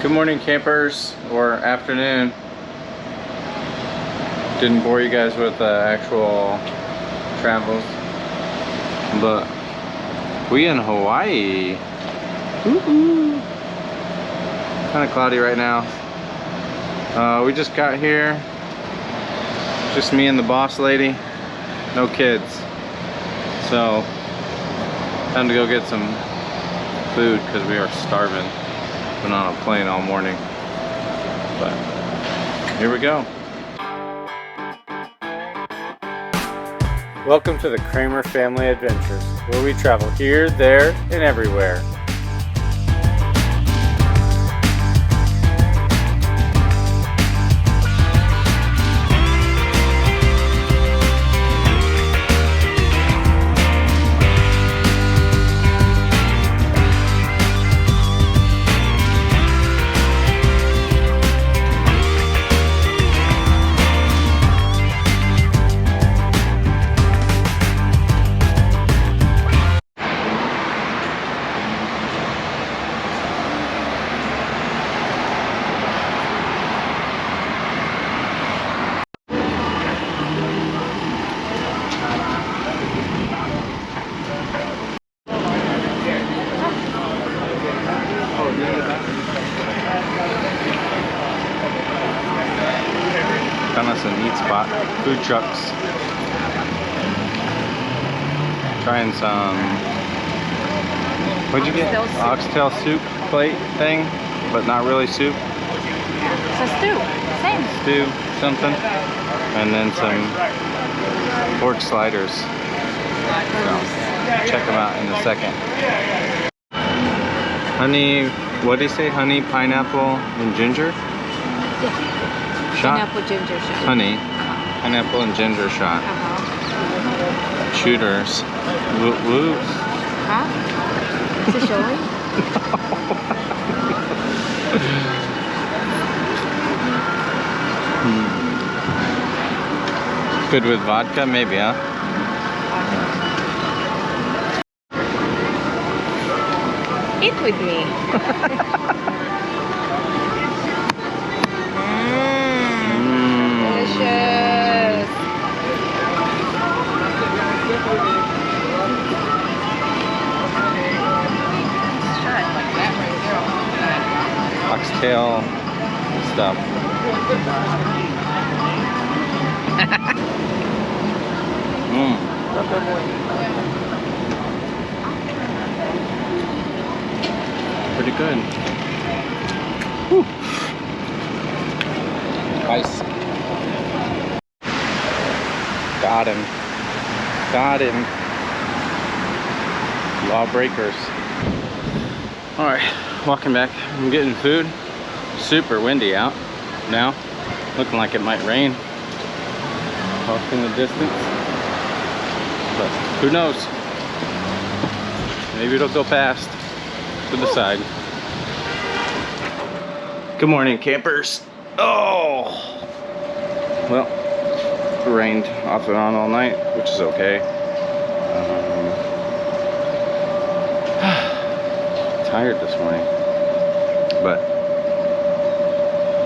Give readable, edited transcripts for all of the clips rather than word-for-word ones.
Good morning, campers, or afternoon. Didn't bore you guys with actual travels, but we in Hawaii. Kind of cloudy right now. We just got here. Just me and the boss lady. No kids. So, time to go get some food because we are starving. Been on a plane all morning. But here we go. Welcome to the Kramer Family Adventures, where we travel here, there, and everywhere. Found us a neat spot. Food trucks. Trying some. What'd you get? Oxtail soup plate thing, but not really soup. It's a stew. Same. Stew, something. And then some pork sliders. So, check them out in a second. Honey, what did he say? Honey, pineapple, and ginger? Yeah. Shot? Pineapple ginger shot. Honey, pineapple and ginger shot. Shooters. Woo. Huh? Is it showing? Good with vodka, maybe, huh? Eat with me. Delicious. Oxtail stuff. Pretty good. Whew. Nice. Got him. Got him. Lawbreakers. Alright, walking back. I'm getting food. Super windy out now. Looking like it might rain off in the distance. But who knows? Maybe it'll go past to the side. Good morning, campers. Oh! Well, it rained off and on all night, which is okay. Tired this morning, but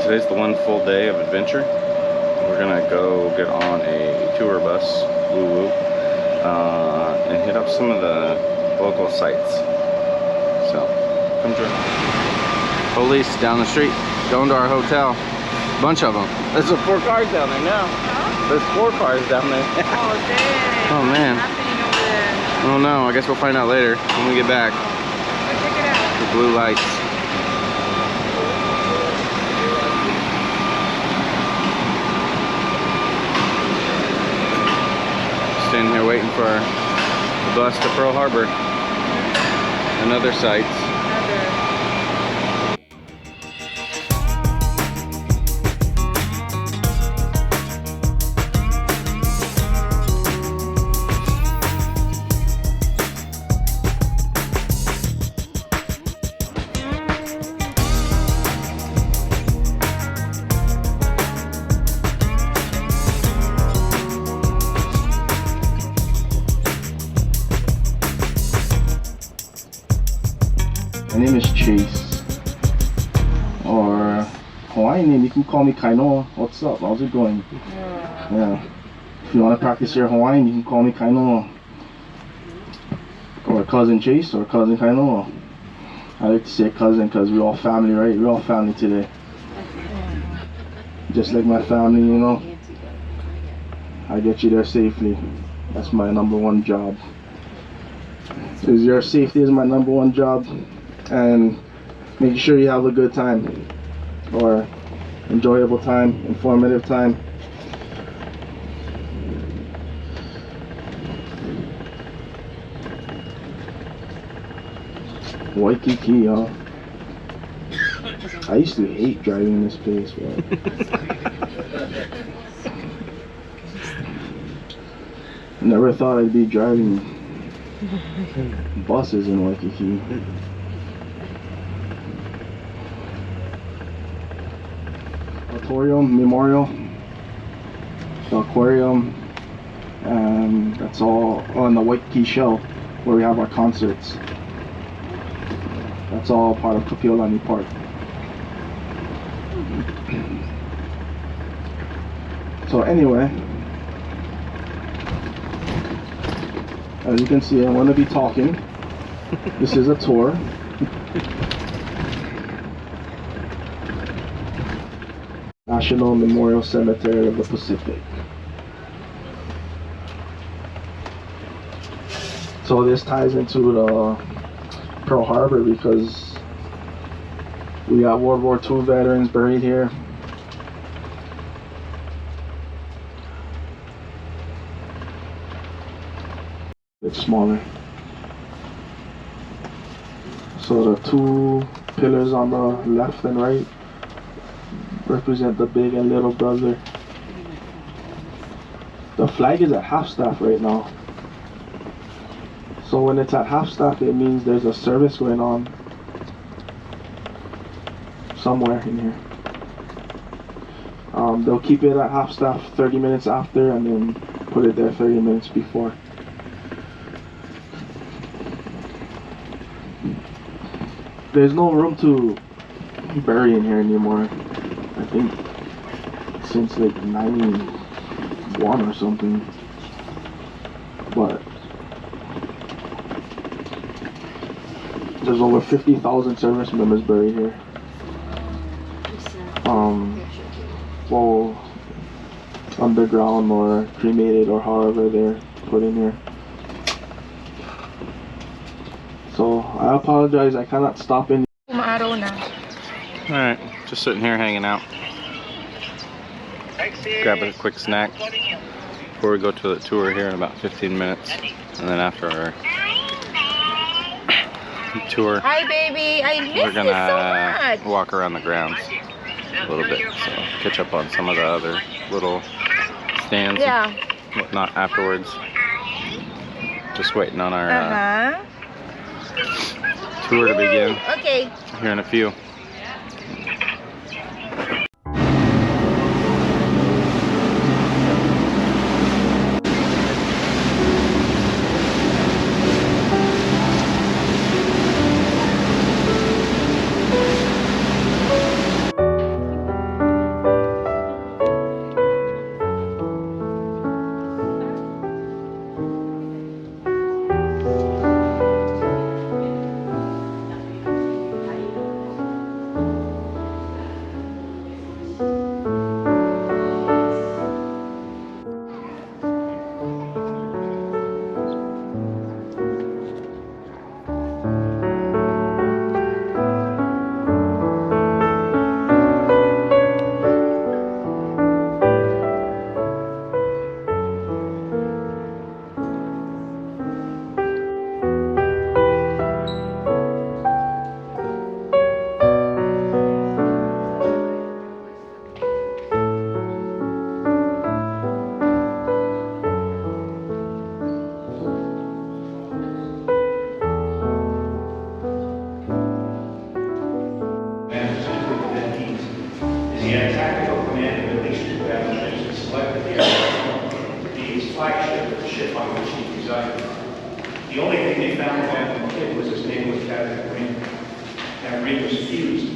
today's the one full day of adventure. We're gonna go get on a tour bus, woo-woo, and hit up some of the local sites. So, come join us. Police down the street, going to our hotel. Bunch of them. There's 4 cars down there now. Huh? There's 4 cars down there. Oh, dang. Oh, man. What's happening over there? I don't know. I guess we'll find out later when we get back. Go check it out. The blue lights. Standing here waiting for the bus to Pearl Harbor and other sites. My name is Chase. Or Hawaiian name, you can call me Kainoa. What's up? How's it going? Yeah. If you want to practice your Hawaiian, you can call me Kainoa. Or Cousin Chase or Cousin Kainoa. I like to say cousin because we're all family, right? We're all family today. Just like my family, you know. I get you there safely. That's my #1 job. Because your safety is my #1 job. And making sure you have a good time. Or enjoyable time, informative time. Waikiki, huh? I used to hate driving this place, bro. Never thought I'd be driving buses in Waikiki. Auditorium, Memorial, the aquarium, and that's all on the Waikiki Shell where we have our concerts. That's all part of Kapiolani Park. So anyway, as you can see, I'm going to be talking. This is a tour. National Memorial Cemetery of the Pacific. So this ties into the Pearl Harbor because we got World War II veterans buried here. It's smaller. So the 2 pillars on the left and right represent the big and little brother. The flag is at half staff right now. So when it's at half staff, it means there's a service going on somewhere in here. They'll keep it at half staff 30 minutes after and then put it there 30 minutes before. There's no room to bury in here anymore. I think since like 91 or something. But there's over 50,000 service members buried here. Well, underground or cremated or however they're put in here. So I apologize, I cannot stop in. Alright, just sitting here hanging out. Grab a quick snack before we go to the tour here in about 15 minutes. And then after our tour, Hi baby, I miss we're gonna you so much. walk around the grounds a little bit. So catch up on some of the other little stands and whatnot afterwards. Just waiting on our tour to begin here in a few. He had tactical command of at least 2 battleships and selected the flagship ship on which he resided. The only thing they found about the kid was his name was Captain Ring. That ring was fused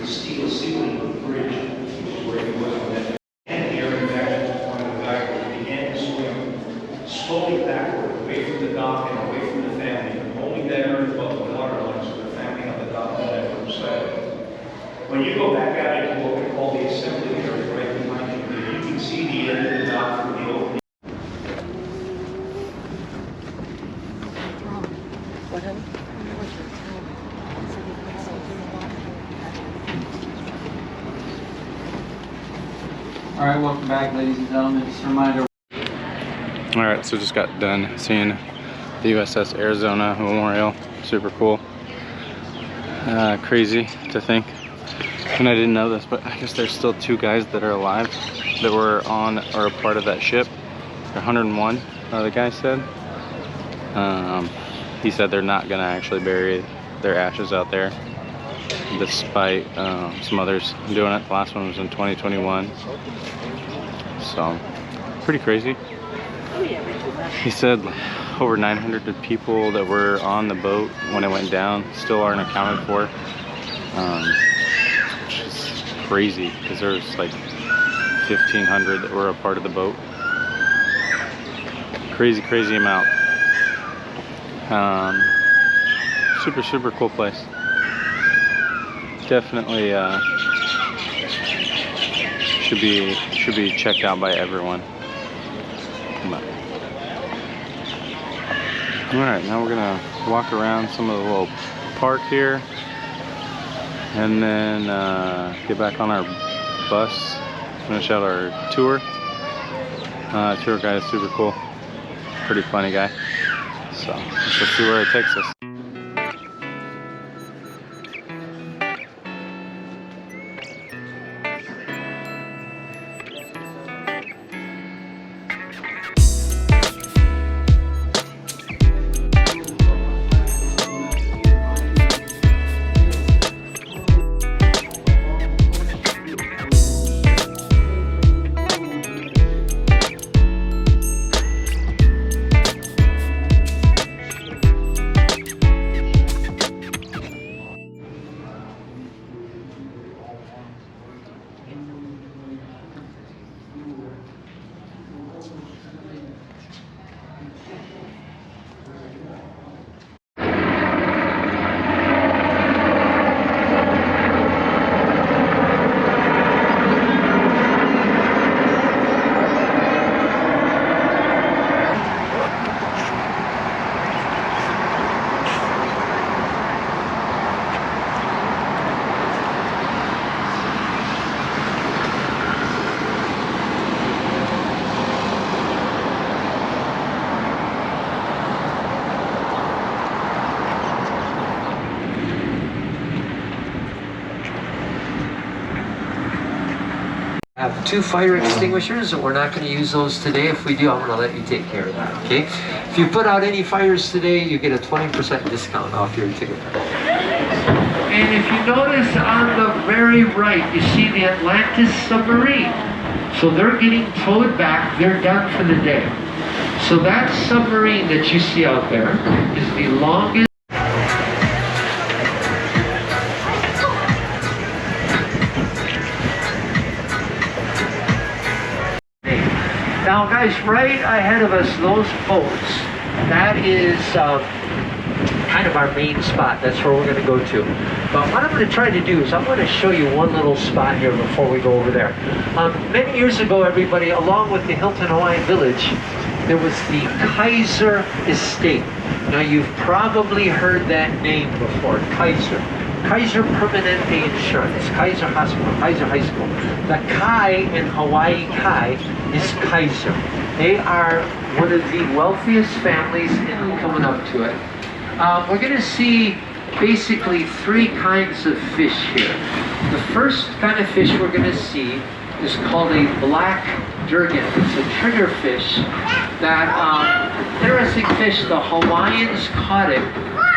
the steel ceiling of the bridge, which is where he was on that. And here, in fact, one of the divers began to swim slowly backward, away from the dock and away from the family, and holding that earth above the waterline so the family on the dock had that from sight. When you go back out into what we call the assembly area right behind you, you can see the end of the dock from the opening. All right, welcome back, ladies and gentlemen. Just a reminder. All right, so just got done seeing the USS Arizona Memorial. Super cool. Crazy to think. And I didn't know this, but I guess there's still 2 guys that are alive that were on or a part of that ship. They're 101, the guy said. He said they're not gonna actually bury their ashes out there, despite some others doing it. The last one was in 2021. So, pretty crazy. He said over 900 people that were on the boat when it went down still aren't accounted for. Which is crazy, because there's like 1,500 that were a part of the boat. Crazy, crazy amount. Super, super cool place. Definitely should be checked out by everyone. Alright, now we're gonna walk around some of the little park here and then get back on our bus, finish out our tour. Tour guide is super cool, pretty funny guy. So let's just see where it takes us. I have 2 fire extinguishers, and we're not going to use those today. If we do, I'm going to let you take care of that, okay? If you put out any fires today, you get a 20% discount off your ticket price. And if you notice on the very right, you see the Atlantis submarine. So they're getting towed back. They're done for the day. So that submarine that you see out there is the longest. Now guys, right ahead of us, those boats, that is kind of our main spot. That's where we're going to go to. But what I'm going to try to do is I'm going to show you one little spot here before we go over there. Many years ago, everybody, along with the Hilton Hawaiian Village, there was the Kaiser Estate. Now you've probably heard that name before, Kaiser. Kaiser Permanente Insurance, Kaiser Hospital, Kaiser High School. The Kai in Hawaii, Kai, is Kaiser. They are one of the wealthiest families in coming up to it. We're going to see basically 3 kinds of fish here. The first kind of fish we're going to see is called a black durgan. It's a trigger fish that, interesting fish, the Hawaiians caught it,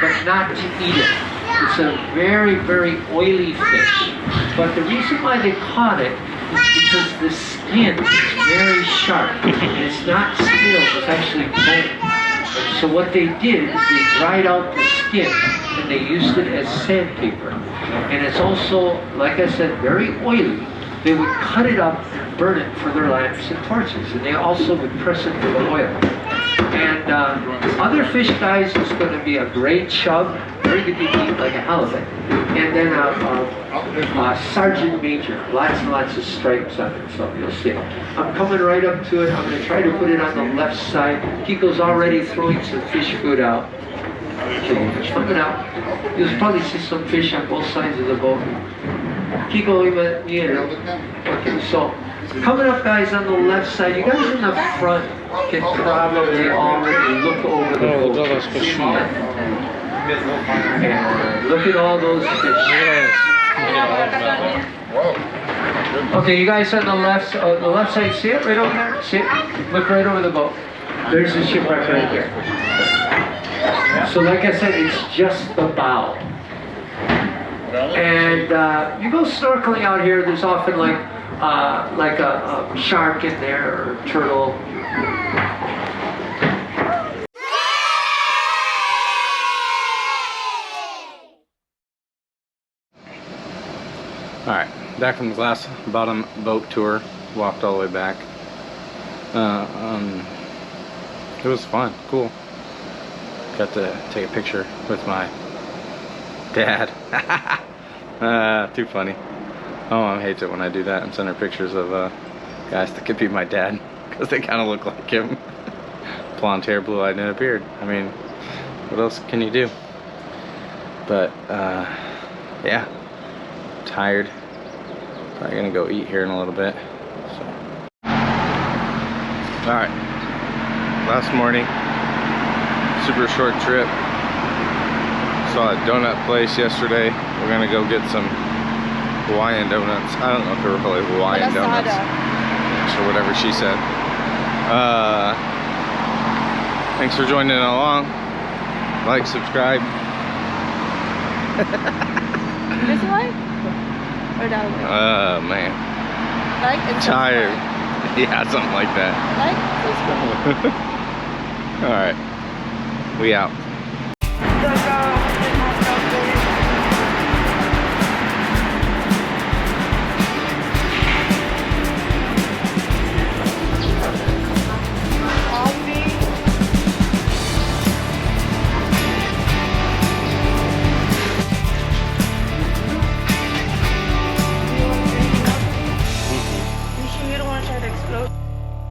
but not to eat it. It's a very, very oily fish. But the reason why they caught it is because the skin is very sharp. And it's not scales, it's actually bone. So what they did is they dried out the skin and and they used it as sandpaper. And it's also, like I said, very oily. They would cut it up and burn it for their lamps and torches, and they also would press it with oil. And other fish, guys, is going to be a great chub, very good to eat, like a halibut. And then a sergeant major, lots and lots of stripes on it, so you'll see. I'm coming right up to it. I'm going to try to put it on the left side. Kiko's already throwing some fish food out. Okay, coming out. You'll probably see some fish on both sides of the boat. Kiko, okay, so coming up, guys, on the left side. You guys in the front can probably already look over the boat. And look at all those fish. Okay, you guys on the left side, see it right over there? See it? Look right over the boat. There's the shipwreck right there. So like I said, it's just the bow. And you go snorkeling out here, there's often like a shark in there or a turtle. Alright, back from the glass bottom boat tour. Walked all the way back. It was fun, cool. Got to take a picture with my dad. Too funny. Oh, Mom hates it when I do that and send her pictures of guys that could be my dad because they kind of look like him. Blonde hair, blue-eyed, and a beard. I mean, what else can you do? But yeah, tired. Probably gonna go eat here in a little bit. So. All right, last morning, super short trip. Saw a donut place yesterday. We're gonna go get some Hawaiian donuts. I don't know if they were probably Hawaiian donuts. Or whatever she said. Thanks for joining along. Like, subscribe. This way? Or that way? Man. Like and Tired. subscribe. Yeah, something like that. Like, subscribe. Alright. We out.